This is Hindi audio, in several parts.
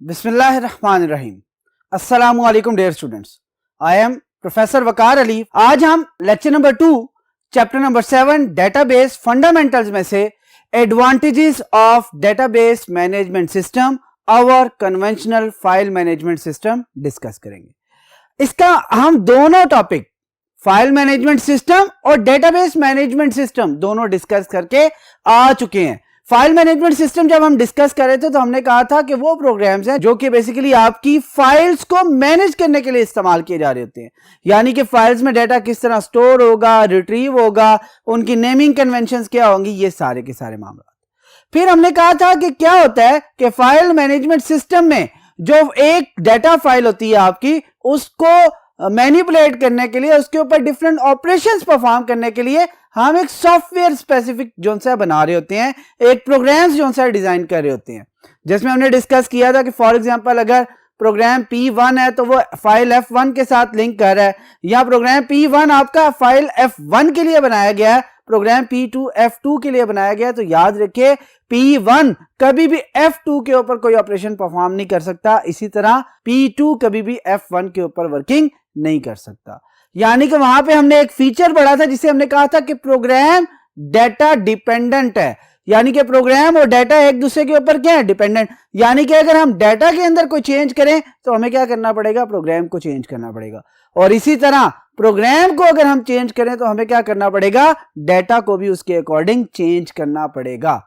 बिस्मिल्लाहिर्रहमानिर्रहीम। अस्सलामु अलैकुम dear students, I am professor Waqar Ali. आज हम lecture number 2 chapter number 7 database fundamentals में से advantages of database management system और conventional file management system discuss करेंगे। इसका हम दोनों टॉपिक फाइल मैनेजमेंट सिस्टम और डेटाबेस मैनेजमेंट सिस्टम दोनों डिस्कस करके आ चुके हैं। फाइल मैनेजमेंट सिस्टम जब हम डिस्कस कर रहे थे तो हमने कहा था कि वो प्रोग्राम्स हैं जो कि बेसिकली आपकी फाइल्स को मैनेज करने के लिए इस्तेमाल किए जा रहे होते हैं, यानी कि फाइल्स में डाटा किस तरह स्टोर होगा, रिट्रीव होगा, उनकी नेमिंग कन्वेंशंस क्या होंगी, ये सारे के सारे मामला। फिर हमने कहा था कि क्या होता है कि फाइल मैनेजमेंट सिस्टम में जो एक डाटा फाइल होती है आपकी, उसको मैनिपुलेट करने के लिए, उसके ऊपर डिफरेंट ऑपरेशंस परफॉर्म करने के लिए हम एक सॉफ्टवेयर स्पेसिफिक जो सा बना रहे होते हैं, एक प्रोग्राम्स जो सा डिजाइन कर रहे होते हैं। जिसमें हमने डिस्कस किया था कि फॉर एग्जांपल अगर प्रोग्राम P1 है तो वो फाइल F1 के साथ लिंक कर रहा है, या प्रोग्राम P1 आपका फाइल F1 के लिए बनाया गया है, प्रोग्राम P2 F2 के लिए बनाया गया है, तो याद रखिए P1 कभी भी F2 के ऊपर कोई ऑपरेशन परफॉर्म नहीं कर सकता, इसी तरह P2 कभी भी F1 के ऊपर वर्किंग नहीं कर सकता। यानी कि वहां पे हमने एक फीचर पढ़ा था जिसे हमने कहा था कि प्रोग्राम डाटा डिपेंडेंट है, यानी कि प्रोग्राम और डाटा एक दूसरे के ऊपर क्या है, डिपेंडेंट। यानी कि अगर हम डाटा के अंदर कोई चेंज करें तो हमें क्या करना पड़ेगा, प्रोग्राम को चेंज करना पड़ेगा, और इसी तरह प्रोग्राम को अगर हम चेंज करें तो हमें क्या करना पड़ेगा, डाटा को भी उसके अकॉर्डिंग चेंज करना पड़ेगा।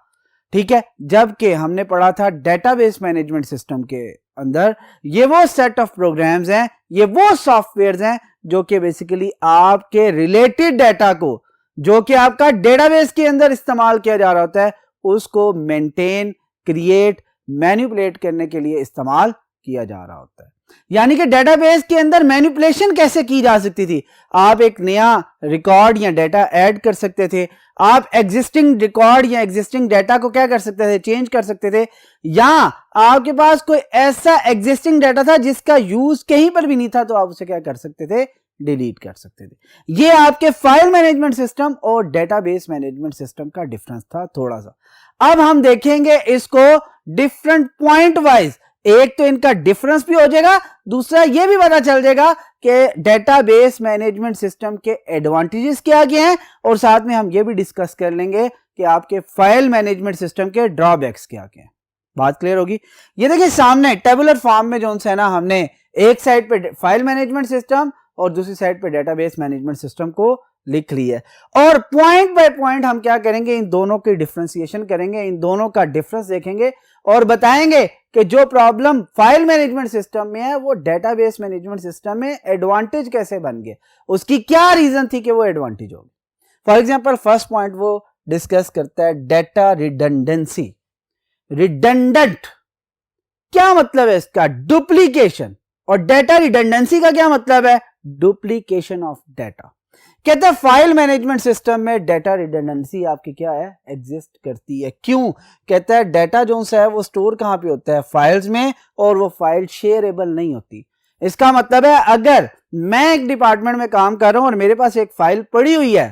ठीक है, जबकि हमने पढ़ा था डेटाबेस मैनेजमेंट सिस्टम के अंदर ये वो सेट ऑफ प्रोग्राम्स हैं, ये वो सॉफ्टवेयर्स हैं जो कि बेसिकली आपके रिलेटेड डाटा को, जो कि आपका डेटाबेस के अंदर इस्तेमाल किया जा रहा होता है, उसको मेंटेन, क्रिएट, मैनिपुलेट करने के लिए इस्तेमाल किया जा रहा होता है। यानी कि डेटाबेस के अंदर मैनिपुलेशन कैसे की जा सकती थी, आप एक नया रिकॉर्ड या डाटा ऐड कर सकते थे, आप एग्जिस्टिंग रिकॉर्ड या एग्जिस्टिंग डाटा को क्या कर सकते थे, चेंज कर सकते थे, या आपके पास कोई ऐसा एग्जिस्टिंग डाटा था जिसका यूज कहीं पर भी नहीं था तो आप उसे क्या कर सकते थे, डिलीट कर सकते थे। ये आपके फाइल मैनेजमेंट सिस्टम और डेटाबेस मैनेजमेंट सिस्टम का डिफरेंस था थोड़ा सा। अब हम देखेंगे इसको डिफरेंट पॉइंट वाइज, एक तो इनका डिफरेंस भी हो जाएगा, दूसरा ये भी पता चल जाएगा कि डेटाबेस मैनेजमेंट सिस्टम के एडवांटेजेस क्या क्या हैं, और साथ में हम ये भी डिस्कस कर लेंगे कि आपके फाइल मैनेजमेंट सिस्टम के ड्रॉबैक्स क्या क्या हैं। बात क्लियर होगी। ये देखिए सामने टेबुलर फॉर्म में जो है ना, हमने एक साइड पे फाइल मैनेजमेंट सिस्टम और दूसरी साइड पे डेटाबेस मैनेजमेंट सिस्टम को लिख ली है, और पॉइंट बाय पॉइंट हम क्या करेंगे, इन दोनों की डिफरेंशिएशन करेंगे, इन दोनों का डिफरेंस देखेंगे और बताएंगे कि जो प्रॉब्लम फाइल मैनेजमेंट सिस्टम में है वो डेटाबेस मैनेजमेंट सिस्टम में एडवांटेज कैसे बन गए, उसकी क्या रीजन थी कि वो एडवांटेज होगी। फॉर एग्जांपल फर्स्ट पॉइंट वो डिस्कस करता है डेटा रिडंडेंसी। रिडंडेंट क्या मतलब है इसका, डुप्लीकेशन, और डेटा रिडंडेंसी का क्या मतलब है, डुप्लीकेशन ऑफ डाटा। कहते हैं फाइल मैनेजमेंट सिस्टम में डाटा रिडंडेंसी आपकी क्या है, एग्जिस्ट करती है। क्यों, कहता है डाटा जो है वो स्टोर कहां पे होता है, फाइल्स में, और वो फाइल शेयरेबल नहीं होती। इसका मतलब है अगर मैं एक डिपार्टमेंट में काम कर रहा हूं और मेरे पास एक फाइल पड़ी हुई है,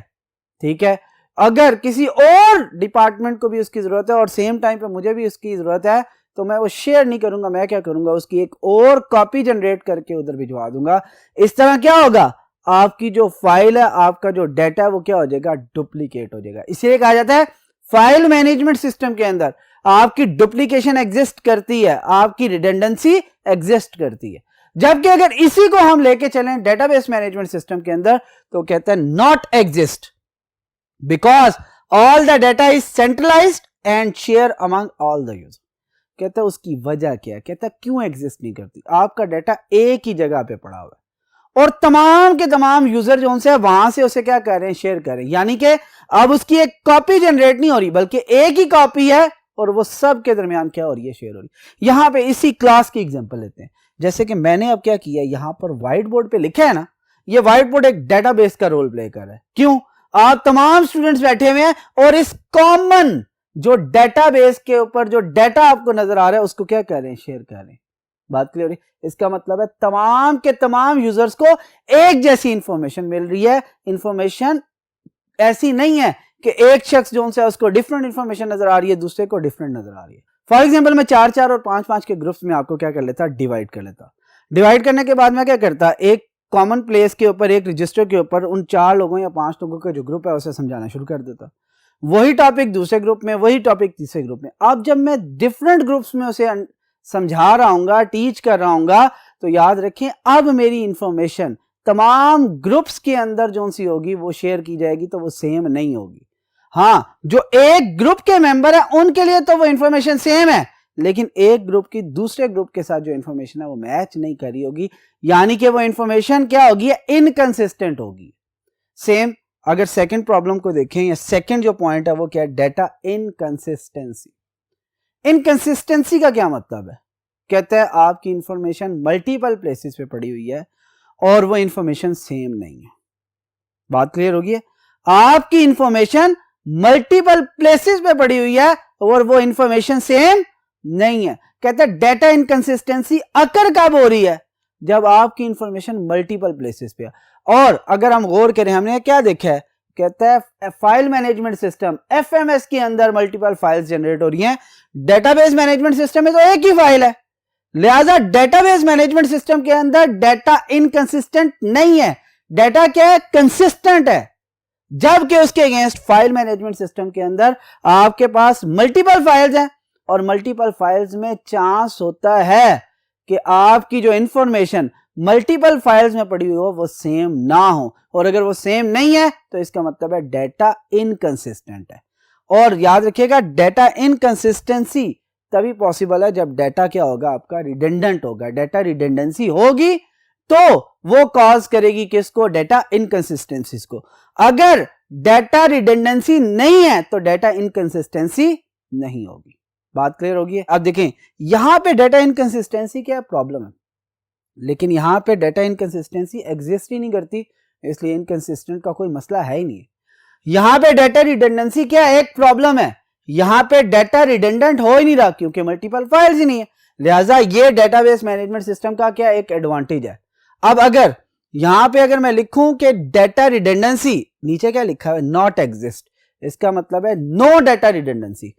ठीक है, अगर किसी और डिपार्टमेंट को भी उसकी जरूरत है और सेम टाइम पे मुझे भी उसकी जरूरत है, तो मैं वो शेयर नहीं करूंगा, मैं क्या करूंगा, उसकी एक और कॉपी जनरेट करके उधर भिजवा दूंगा। इस तरह क्या होगा, आपकी जो फाइल है, आपका जो डाटा है वो क्या हो जाएगा, डुप्लीकेट हो जाएगा। इसलिए कहा जाता है फाइल मैनेजमेंट सिस्टम के अंदर आपकी डुप्लीकेशन एग्जिस्ट करती है, आपकी रिडंडेंसी एग्जिस्ट करती है। जबकि अगर इसी को हम लेके चलें डेटाबेस मैनेजमेंट सिस्टम के अंदर तो कहते हैं not exist, because all the data is centralised and share among all the user. कहता है उसकी वजह क्या है, कहता है क्यों एग्जिस्ट नहीं करती, आपका डाटा एक ही जगह पे पड़ा हुआ है और तमाम के तमाम यूजर जो है वहां से उसे क्या कर रहे हैं, शेयर कर रहे हैं। यानी कि अब उसकी एक कॉपी जनरेट नहीं हो रही बल्कि एक ही कॉपी है और वो सब के दरमियान क्या हो रही है, शेयर हो रही है। यहां पे इसी क्लास की एग्जांपल लेते हैं, जैसे कि मैंने अब क्या किया, यहां पर व्हाइट बोर्ड पे लिखा है ना, ये व्हाइट बोर्ड एक डेटाबेस का रोल प्ले कर रहा है। क्यों, आप तमाम स्टूडेंट्स बैठे हुए हैं और इस कॉमन जो डेटाबेस के ऊपर जो डाटा आपको नजर आ रहा है उसको क्या कर रहे हैं, शेयर कर रहे हैं। बात क्लियर है। इसका मतलब है तमाम के तमाम यूजर्स को एक जैसी इंफॉर्मेशन मिल रही है। इंफॉर्मेशन ऐसी नहीं है कि एक शख्स जो है उसको डिफरेंट इंफॉर्मेशन नजर आ रही है, दूसरे को डिफरेंट नजर आ रही है। फॉर एग्जाम्पल मैं 4-4 और 5-5 के ग्रुप्स में आपको क्या कर लेता, डिवाइड कर लेता। डिवाइड करने के बाद मैं क्या करता, एक कॉमन प्लेस के ऊपर, एक रजिस्टर के ऊपर उन 4 लोगों या 5 लोगों का जो ग्रुप है उसे समझाना शुरू कर देता। वही टॉपिक दूसरे ग्रुप में, वही टॉपिक तीसरे ग्रुप में। अब जब मैं डिफरेंट ग्रुप्स में उसे समझा रहा हूँ, टीच कर रहा हूँ, तो याद रखें अब मेरी इंफॉर्मेशन तमाम ग्रुप्स के अंदर जो सी होगी वो शेयर की जाएगी, तो वो सेम नहीं होगी। हाँ, जो एक ग्रुप के मेंबर है उनके लिए तो वो इंफॉर्मेशन सेम है, लेकिन एक ग्रुप की दूसरे ग्रुप के साथ जो इंफॉर्मेशन है वो मैच नहीं कर रही होगी, यानी कि वो इंफॉर्मेशन क्या होगी, इनकंसिस्टेंट होगी। सेम अगर सेकंड प्रॉब्लम को देखें, या सेकंड जो पॉइंट है वो क्या है, डेटा इनकंसिस्टेंसी। इनकंसिस्टेंसी का क्या मतलब है, कहता है आपकी इंफॉर्मेशन मल्टीपल प्लेसेस पे पड़ी हुई है और वो इंफॉर्मेशन सेम नहीं है। बात क्लियर होगी है? आपकी इंफॉर्मेशन मल्टीपल प्लेसेस पे पड़ी हुई है और वो इंफॉर्मेशन सेम नहीं है। कहता है डेटा इनकंसिस्टेंसी अकर कब हो रही है, जब आपकी इंफॉर्मेशन मल्टीपल प्लेसेस पे है। और अगर हम गौर करें, हमने क्या देखा है, कहता है फाइल मैनेजमेंट सिस्टम एफएमएस के अंदर मल्टीपल फाइल्स जनरेट हो रही हैं, डेटाबेस मैनेजमेंट सिस्टम में तो एक ही फाइल है, लिहाजा डेटाबेस मैनेजमेंट सिस्टम के अंदर डेटा इनकंसिस्टेंट नहीं है, डेटा क्या है, कंसिस्टेंट है। जबकि उसके अगेंस्ट फाइल मैनेजमेंट सिस्टम के अंदर आपके पास मल्टीपल फाइल्स हैं और मल्टीपल फाइल्स में चांस होता है कि आपकी जो इंफॉर्मेशन मल्टीपल फाइल्स में पड़ी हुई हो वो सेम ना हो, और अगर वो सेम नहीं है तो इसका मतलब है डेटा इनकंसिस्टेंट है। और याद रखिएगा डेटा इनकंसिस्टेंसी तभी पॉसिबल है जब डेटा क्या होगा, आपका रिडंडेंट होगा। डेटा रिडंडेंसी होगी तो वो कॉज करेगी किसको, डेटा इनकंसिस्टेंसीज को। अगर डेटा रिडंडेंसी नहीं है तो डेटा इनकंसिस्टेंसी नहीं होगी। बात क्लियर होगी? अब देखें यहां पे डेटा इनकंसिस्टेंसी क्या प्रॉब्लम है, लेकिन यहां पे डेटा इनकंसिस्टेंसी एग्जिस्ट ही नहीं करती, इसलिए इनकंसिस्टेंट का कोई मसला है ही नहीं। यहां पे डेटा रिडंडेंसी क्या एक प्रॉब्लम है, यहां पे डेटा रिडंडेंट हो ही नहीं रहा क्योंकि मल्टीपल फाइल्स ही नहीं है, लिहाजा ये डेटाबेस मैनेजमेंट सिस्टम का क्या एक एडवांटेज है। अब अगर यहां पे अगर मैं लिखूं कि डेटा रिडंडेंसी, नीचे क्या लिखा है, नॉट एग्जिस्ट, इसका मतलब है नो डेटा रिडंडेंसी।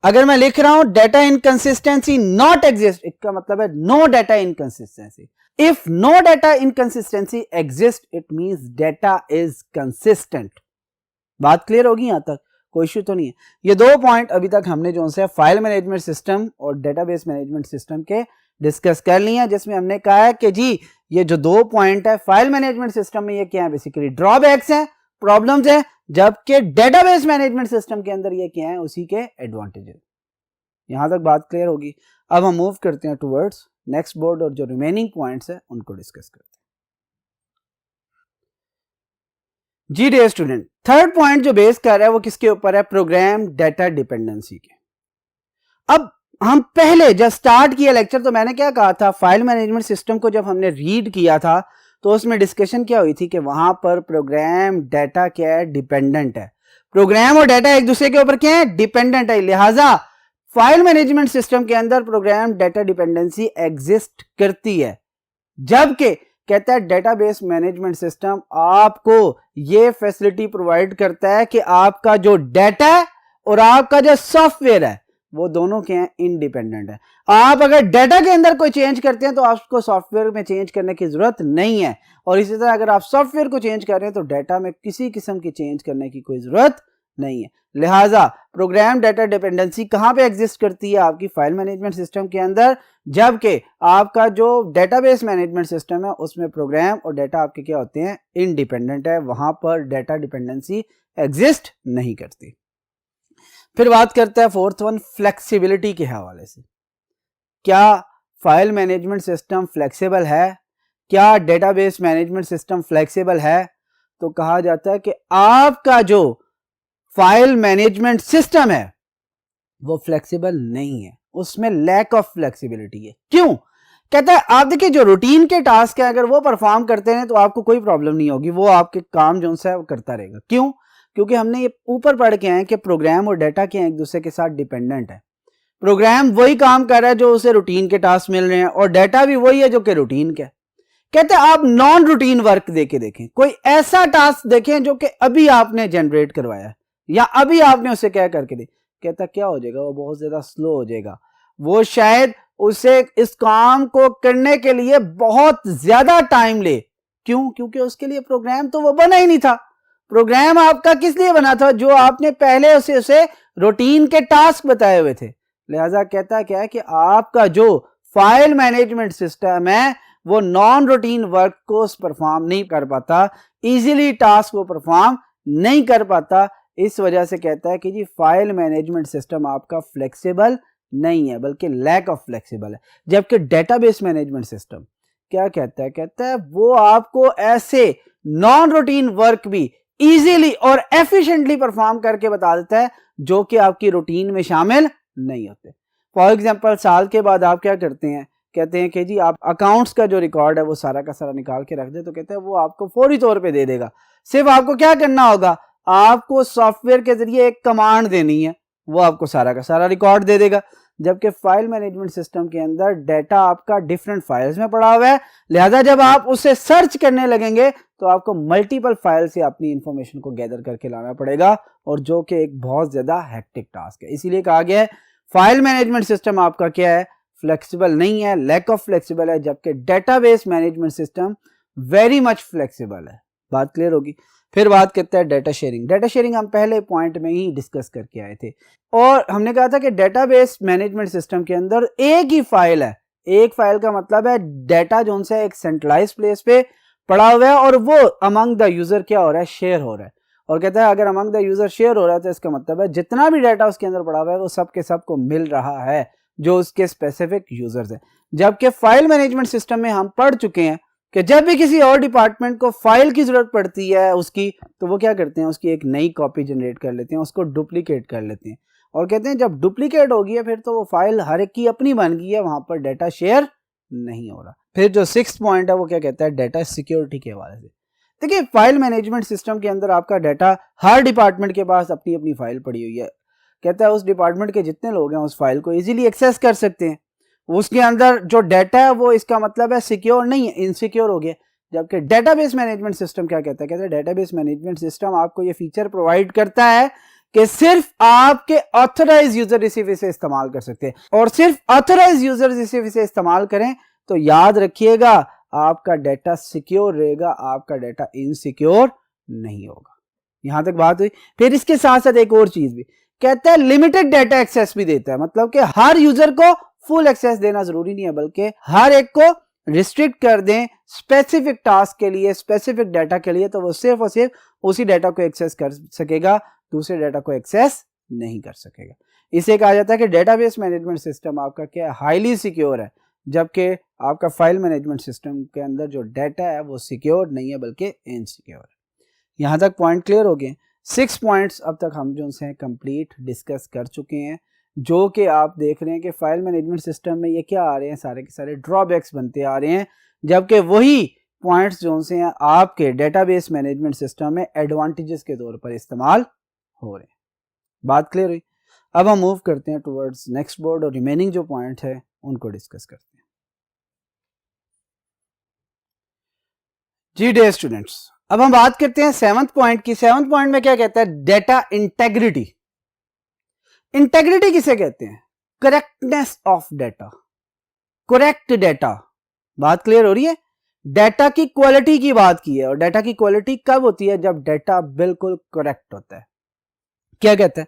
अगर मैं लिख रहा हूं डेटा इनकंसिस्टेंसी नॉट एग्जिस्ट, इसका मतलब है no data inconsistency. If no data inconsistency exist it means data is consistent. बात क्लियर होगी? यहां तक कोई इश्यू तो नहीं है। ये दो पॉइंट अभी तक हमने जो है फाइल मैनेजमेंट सिस्टम और डेटाबेस मैनेजमेंट सिस्टम के डिस्कस कर लिए हैं, जिसमें हमने कहा है कि जी ये जो दो पॉइंट है फाइल मैनेजमेंट सिस्टम में ये क्या है, बेसिकली ड्रॉबैक्स हैं, प्रॉब्लम्स हैं, जबकि डेटाबेस मैनेजमेंट सिस्टम के अंदर ये क्या है, उसी के एडवांटेजेस। यहां तक बात क्लियर होगी। अब हम मूव करते हैं टुवर्ड्स नेक्स्ट बोर्ड और जो रिमेनिंग पॉइंट्स है उनको डिस्कस करते हैं। जी डियर स्टूडेंट, थर्ड पॉइंट जो बेस कर रहा है वो किसके ऊपर है, प्रोग्राम डेटा डिपेंडेंसी के। अब हम पहले जब स्टार्ट किया लेक्चर तो मैंने क्या कहा था, फाइल मैनेजमेंट सिस्टम को जब हमने रीड किया था तो उसमें डिस्कशन क्या हुई थी कि वहां पर प्रोग्राम डेटा क्या है, डिपेंडेंट है। प्रोग्राम और डेटा एक दूसरे के ऊपर क्या है, डिपेंडेंट है, लिहाजा फाइल मैनेजमेंट सिस्टम के अंदर प्रोग्राम डेटा डिपेंडेंसी एग्जिस्ट करती है। जबकि कहता है डेटाबेस मैनेजमेंट सिस्टम आपको ये फैसिलिटी प्रोवाइड करता है कि आपका जो डेटा है और आपका जो सॉफ्टवेयर है वो दोनों क्या हैं, इंडिपेंडेंट है। आप अगर डेटा के अंदर कोई चेंज करते हैं तो आपको सॉफ्टवेयर में चेंज करने की जरूरत नहीं है, और इसी तरह अगर आप सॉफ्टवेयर को चेंज कर रहे हैं तो डेटा में किसी किस्म की चेंज करने की कोई जरूरत नहीं है। लिहाजा प्रोग्राम डेटा डिपेंडेंसी कहां पे एग्जिस्ट करती है, आपकी फाइल मैनेजमेंट सिस्टम के अंदर, जबकि आपका जो डेटाबेस मैनेजमेंट सिस्टम है उसमें प्रोग्राम और डेटा आपके क्या होते हैं, इंडिपेंडेंट है, वहां पर डेटा डिपेंडेंसी एग्जिस्ट नहीं करती। फिर बात करता है फोर्थ वन, फ्लेक्सिबिलिटी के हवाले से। क्या फाइल मैनेजमेंट सिस्टम फ्लेक्सिबल है, क्या डेटाबेस मैनेजमेंट सिस्टम फ्लेक्सिबल है? तो कहा जाता है कि आपका जो फाइल मैनेजमेंट सिस्टम है वो फ्लेक्सिबल नहीं है, उसमें लैक ऑफ फ्लेक्सिबिलिटी है। क्यों? कहता है आप देखिए जो रूटीन के टास्क है अगर वो परफॉर्म करते हैं तो आपको कोई प्रॉब्लम नहीं होगी, वो आपके काम जो है वो करता रहेगा। क्यों? क्योंकि हमने ये ऊपर पढ़ के आए कि प्रोग्राम और डेटा के एक दूसरे के साथ डिपेंडेंट है। प्रोग्राम वही काम कर रहा है जो उसे रूटीन के टास्क मिल रहे हैं और डेटा भी वही है जो कि रूटीन का। कहते हैं आप नॉन रूटीन वर्क देके देखें, कोई ऐसा टास्क देखें जो कि अभी आपने जनरेट करवाया है या अभी आपने उसे क्या करके दे, कहता क्या हो जाएगा, वो बहुत ज्यादा स्लो हो जाएगा। वो शायद उसे इस काम को करने के लिए बहुत ज्यादा टाइम ले। क्यों? क्योंकि उसके लिए प्रोग्राम तो वो बना ही नहीं था। प्रोग्राम आपका किस लिए बना था? जो आपने पहले उसे रूटीन के टास्क बताए हुए थे। लिहाजा कहता क्या है कि आपका जो फाइल मैनेजमेंट सिस्टम है वो नॉन रूटीन वर्क को परफॉर्म नहीं कर पाता, इजीली टास्क को परफॉर्म नहीं कर पाता। इस वजह से कहता है कि जी फाइल मैनेजमेंट सिस्टम आपका फ्लेक्सिबल नहीं है, बल्कि लैक ऑफ फ्लेक्सिबल है। जबकि डेटाबेस मैनेजमेंट सिस्टम क्या कहता है? कहता है वो आपको ऐसे नॉन रूटीन वर्क भी इजीली और एफिशिएंटली परफॉर्म करके बता देता है जो कि आपकी रूटीन में शामिल नहीं होते। फॉर एग्जांपल साल के बाद आप क्या करते हैं? कहते हैं कि जी आप अकाउंट्स का जो रिकॉर्ड है वो सारा का सारा निकाल के रख दे, तो कहते हैं वो आपको फौरी तौर पे दे देगा। सिर्फ आपको क्या करना होगा? आपको सॉफ्टवेयर के जरिए एक कमांड देनी है, वो आपको सारा का सारा रिकॉर्ड दे देगा। जबकि फाइल मैनेजमेंट सिस्टम के अंदर डाटा आपका डिफरेंट फाइल्स में पड़ा हुआ है, लिहाजा जब आप उसे सर्च करने लगेंगे तो आपको मल्टीपल फाइल से अपनी इंफॉर्मेशन को गैदर करके लाना पड़ेगा, और जो कि एक बहुत ज्यादा हेक्टिक टास्क है। इसीलिए कहा गया है फाइल मैनेजमेंट सिस्टम आपका क्या है? फ्लेक्सिबल नहीं है, लैक ऑफ फ्लेक्सिबल है। जबकि database management system very much flexible है। बात क्लियर होगी? फिर बात करते हैं डाटा शेयरिंग। डाटा शेयरिंग हम पहले पॉइंट में ही डिस्कस करके आए थे, और हमने कहा था कि डेटाबेस मैनेजमेंट सिस्टम के अंदर एक ही फाइल है। एक फाइल का मतलब है डाटा जो उनसे एक सेंट्रलाइज प्लेस पे पड़ा हुआ है और वो अमंग द यूजर क्या हो रहा है? शेयर हो रहा है। और कहता है अगर अमंग द यूजर शेयर हो रहा है तो इसका मतलब है जितना भी डाटा उसके अंदर पड़ा हुआ है वो सब के सब को मिल रहा है जो उसके स्पेसिफिक यूजर्स है। जबकि फाइल मैनेजमेंट सिस्टम में हम पढ़ चुके हैं कि जब भी किसी और डिपार्टमेंट को फाइल की जरूरत पड़ती है उसकी, तो वो क्या करते हैं? उसकी एक नई कॉपी जनरेट कर लेते हैं, उसको डुप्लीकेट कर लेते हैं, और कहते हैं जब डुप्लीकेट हो गई है फिर तो वो फाइल हर एक की अपनी बन गई है, वहां पर डाटा शेयर नहीं हो रहा। फिर जो 6th पॉइंट है वो क्या कहता है? डाटा सिक्योरिटी के हवाले से। देखिए फाइल मैनेजमेंट सिस्टम के अंदर आपका डाटा, हर डिपार्टमेंट के पास अपनी अपनी फाइल पड़ी हुई है। कहता है उस डिपार्टमेंट के जितने लोग हैं उस फाइल को इजीली एक्सेस कर सकते हैं। उसके अंदर जो डाटा है वो इसका मतलब है सिक्योर नहीं है, इनसिक्योर हो गया। जबकि डेटाबेस मैनेजमेंट सिस्टम क्या कहता है? कहता है डेटाबेस मैनेजमेंट सिस्टम आपको ये फीचर प्रोवाइड करता है कि सिर्फ आपके ऑथराइज यूजर इसे इस्तेमाल कर सकते हैं, और सिर्फ ऑथराइज यूजर इसे इस्तेमाल करें तो याद रखिएगा आपका डाटा सिक्योर रहेगा, आपका डाटा इनसिक्योर नहीं होगा। यहां तक बात हुई। फिर इसके साथ साथ एक और चीज भी कहता है, लिमिटेड डाटा एक्सेस भी देता है। मतलब कि हर यूजर को फुल एक्सेस देना जरूरी नहीं है, बल्कि हर एक को रिस्ट्रिक्ट कर दें स्पेसिफिक टास्क के लिए, स्पेसिफिक डाटा के लिए, तो वो सिर्फ और सिर्फ उसी डाटा को एक्सेस कर सकेगा, दूसरे डाटा को एक्सेस नहीं कर सकेगा। इसे कहा जाता है कि डेटाबेस मैनेजमेंट सिस्टम आपका क्या है? हाईली सिक्योर है। जबकि आपका फाइल मैनेजमेंट सिस्टम के अंदर जो डाटा है वो सिक्योर नहीं है बल्कि इनसिक्योर है। यहां तक पॉइंट क्लियर हो गए। 6 पॉइंट्स अब तक हम जो से कंप्लीट डिस्कस कर चुके हैं, जो कि आप देख रहे हैं कि फाइल मैनेजमेंट सिस्टम में ये क्या आ रहे हैं? सारे के सारे ड्रॉबैक्स बनते आ रहे हैं, जबकि वही पॉइंट्स जो से हैं आपके डेटाबेस मैनेजमेंट सिस्टम में एडवांटेजेस के तौर पर इस्तेमाल हो रहे हैं। बात क्लियर हुई? अब हम मूव करते हैं टुवर्ड्स नेक्स्ट बोर्ड और रिमेनिंग जो पॉइंट है उनको डिस्कस करते हैं। जी डियर स्टूडेंट्स, अब हम बात करते हैं 7th पॉइंट की। 7th पॉइंट में क्या कहता है? Data integrity. इंटेग्रिटी किसे कहते हैं? Correctness of data, correct data. बात क्लियर हो रही है? डाटा की क्वालिटी की बात की है, और डाटा की क्वालिटी कब होती है? जब डाटा बिल्कुल करेक्ट होता है। क्या कहता है?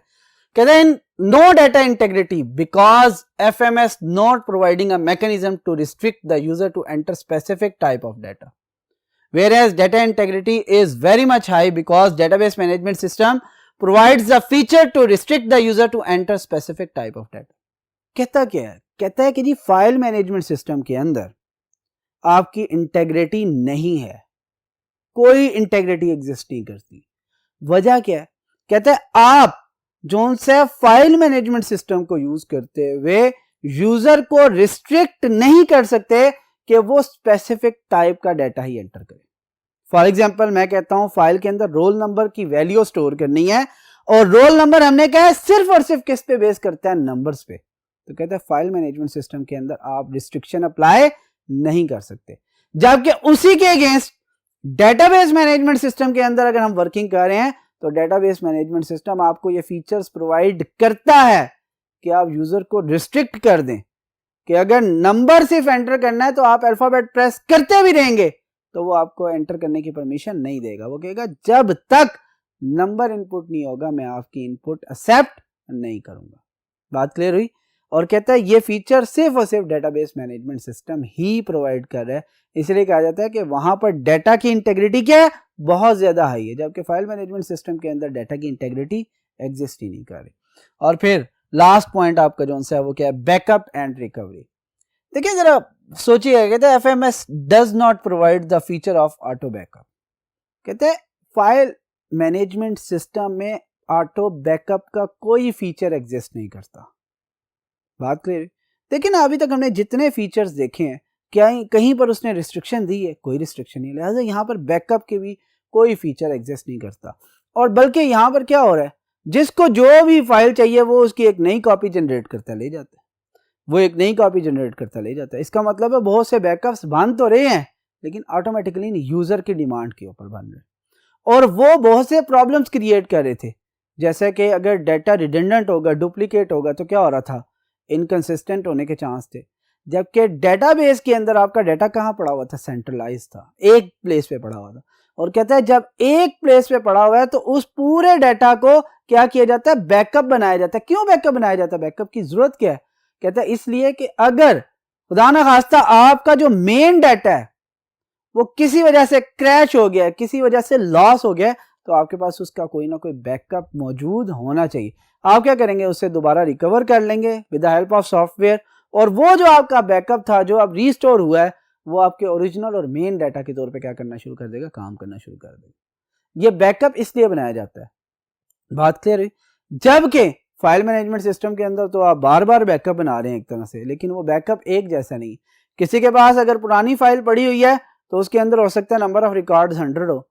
कहते हैं no data integrity because FMS not providing a mechanism to restrict the user to enter specific type of data, whereas data integrity is very much high because database management system provides the feature to restrict the user to enter specific type of data। कहता क्या है? कहता है कि जी फाइल मैनेजमेंट सिस्टम के अंदर आपकी इंटेग्रिटी नहीं है, कोई इंटेग्रिटी एग्जिस्ट नहीं करती। वजह क्या है? कहता है आप जो से फाइल मैनेजमेंट सिस्टम को यूज करते हुए यूजर को रिस्ट्रिक्ट नहीं कर सकते कि वो स्पेसिफिक टाइप का डाटा ही एंटर करे। फॉर एग्जांपल मैं कहता हूं फाइल के अंदर रोल नंबर की वैल्यू स्टोर करनी है, और रोल नंबर हमने कहा है सिर्फ और सिर्फ किस पे बेस करता है? नंबर्स पे। तो कहते हैं फाइल मैनेजमेंट सिस्टम के अंदर आप रिस्ट्रिक्शन अप्लाई नहीं कर सकते। जबकि उसी के अगेंस्ट डेटाबेस मैनेजमेंट सिस्टम के अंदर अगर हम वर्किंग कर रहे हैं तो डेटाबेस मैनेजमेंट सिस्टम आपको ये फीचर्स प्रोवाइड करता है कि आप यूजर को रिस्ट्रिक्ट कर दें कि अगर नंबर सिर्फ एंटर करना है तो आप अल्फाबेट प्रेस करते भी रहेंगे तो वो आपको एंटर करने की परमिशन नहीं देगा। वो कहेगा जब तक नंबर इनपुट नहीं होगा मैं आपकी इनपुट एक्सेप्ट नहीं करूंगा। बात क्लियर हुई? और कहता है ये फीचर सिर्फ और सिर्फ डेटाबेस मैनेजमेंट सिस्टम ही प्रोवाइड कर रहा है, इसलिए कहा जाता है कि वहां पर डेटा की इंटेग्रिटी क्या है, बहुत ज्यादा हाई है, जबकि फाइल मैनेजमेंट सिस्टम के अंदर डेटा की इंटेग्रिटी एग्जिस्ट ही नहीं कर रही। और फिर लास्ट पॉइंट आपका जो है वो क्या है, बैकअप एंड रिकवरी। देखिए जरा सोचिए, कहते हैं FMS does not provide the feature of auto backup. कहते हैं फाइल मैनेजमेंट सिस्टम में ऑटो बैकअप का कोई फीचर एग्जिस्ट नहीं करता। बात क्लियर? देखिए ना, अभी तक हमने जितने फीचर्स देखे हैं क्या कहीं पर उसने रिस्ट्रिक्शन दी है? कोई रिस्ट्रिक्शन नहीं, लिहाजा यहाँ पर बैकअप के भी कोई फीचर एग्जिस्ट नहीं करता। और बल्कि यहाँ पर क्या हो रहा है, जिसको जो भी फाइल चाहिए वो उसकी एक नई कॉपी जनरेट करता ले जाता है, वो एक नई कॉपी जनरेट करता ले जाता है। इसका मतलब है बहुत से बैकअप्स बन तो रहे हैं लेकिन ऑटोमेटिकली नहीं, यूजर की डिमांड के ऊपर बन रहे, और वो बहुत से प्रॉब्लम्स क्रिएट कर रहे थे। जैसे कि अगर डाटा रिडंडेंट होगा, डुप्लीकेट होगा तो क्या हो रहा था, इनकंसिस्टेंट होने के चांस थे। जबकि डेटाबेस के अंदर आपका डाटा कहाँ पड़ा हुआ था, सेंट्रलाइज था, एक प्लेस पे पड़ा हुआ था। और कहता है जब एक प्लेस पे पड़ा हुआ है तो उस पूरे डाटा को क्या किया जाता है, बैकअप बनाया जाता है। क्यों बैकअप बनाया जाता है, बैकअप की जरूरत क्या है? कहता है इसलिए कि अगर खुदा ना खास्ता आपका जो मेन डाटा है वो किसी वजह से क्रैश हो गया, किसी वजह से लॉस हो गया, तो आपके पास उसका कोई ना कोई बैकअप मौजूद होना चाहिए। आप क्या करेंगे, उससे दोबारा रिकवर कर लेंगे with the help of software, और वो जो आपका बैकअप था जो अब रीस्टोर हुआ है वो आपके ओरिजिनल और मेन डाटा के तौर पे क्या करना शुरू कर देगा, काम करना शुरू कर देगा। ये बैकअप इसलिए बनाया जाता है। बात क्लियर है? जबकि फाइल मैनेजमेंट सिस्टम के अंदर तो आप बार बार बैकअप बना रहे हैं एक तरह से, लेकिन वो बैकअप एक जैसा नहीं। किसी के पास अगर पुरानी फाइल पड़ी हुई है तो उसके अंदर हो सकता है नंबर ऑफ रिकॉर्ड्स 100 हो,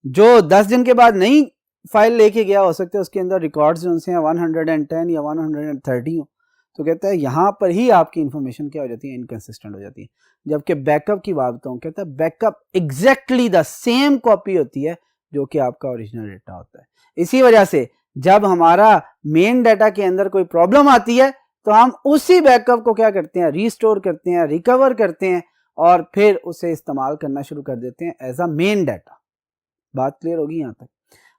जो 10 दिन के बाद नई फाइल लेके गया हो सकता है उसके अंदर रिकॉर्ड्स जो हैं 110 या 130 हो। तो कहता है यहाँ पर ही आपकी इंफॉर्मेशन क्या हो जाती है, इनकंसिस्टेंट हो जाती है। जबकि बैकअप की बात बताऊँ, कहता है backup exactly the same copy होती है जो कि आपका ओरिजिनल डाटा होता है। इसी वजह से जब हमारा मेन डाटा के अंदर कोई प्रॉब्लम आती है तो हम उसी बैकअप को क्या करते हैं, रीस्टोर करते हैं, रिकवर करते हैं और फिर उसे इस्तेमाल करना शुरू कर देते हैं एज अ मेन डाटा। बात क्लियर होगी यहाँ तक?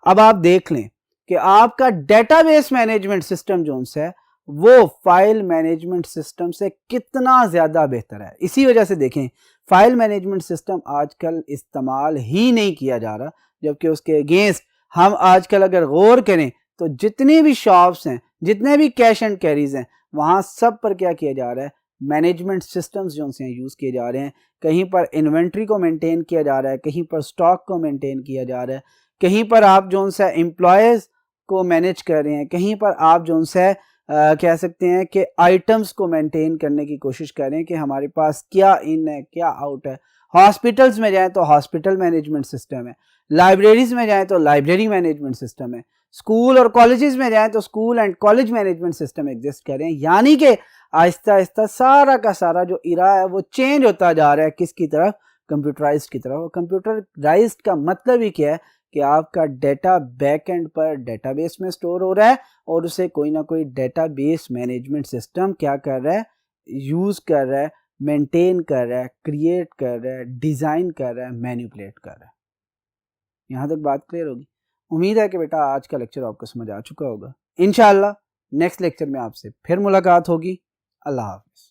अब आप देख लें कि आपका डेटाबेस मैनेजमेंट सिस्टम जो है वो फाइल मैनेजमेंट सिस्टम से कितना ज्यादा बेहतर है। इसी वजह से देखें फाइल मैनेजमेंट सिस्टम आजकल इस्तेमाल ही नहीं किया जा रहा, जबकि उसके अगेंस्ट हम आजकल अगर गौर करें तो जितनी भी शॉप्स हैं, जितने भी कैश एंड कैरीज हैं, वहां सब पर क्या किया जा रहा है, मैनेजमेंट सिस्टम्स जो हैं यूज किए जा रहे हैं। कहीं पर इन्वेंट्री को मेंटेन किया जा रहा है, कहीं पर स्टॉक को मेंटेन किया जा रहा है, कहीं पर आप जो है एम्प्लॉयज को मैनेज कर रहे हैं, कहीं पर आप जो है कह सकते हैं कि आइटम्स को मेंटेन करने की कोशिश कर रहे हैं कि हमारे पास क्या इन है क्या आउट है। हॉस्पिटल्स में जाएं तो हॉस्पिटल मैनेजमेंट सिस्टम है, लाइब्रेरीज में जाएं तो लाइब्रेरी मैनेजमेंट सिस्टम है, स्कूल और कॉलेजेस में जाएं तो school and college management system exist कर रहे हैं। यानी कि आहिस्ता आहिस्ता सारा का सारा जो इरा है वो चेंज होता जा रहा है, किसकी तरफ, कंप्यूटराइज्ड की तरफ। कंप्यूटराइज्ड का मतलब ही क्या है कि आपका डाटा बैक एंड पर डेटाबेस में स्टोर हो रहा है और उसे कोई ना कोई डेटाबेस मैनेजमेंट सिस्टम क्या कर रहा है, यूज कर रहा है, मेंटेन कर रहा है, क्रिएट कर रहा है, डिजाइन कर रहा है, मैनिपुलेट कर रहा है। यहाँ तक बात क्लियर होगी? उम्मीद है कि बेटा आज का लेक्चर आपको समझ आ चुका होगा। इंशाअल्लाह नेक्स्ट लेक्चर में आपसे फिर मुलाकात होगी। अल्लाह हाफिज।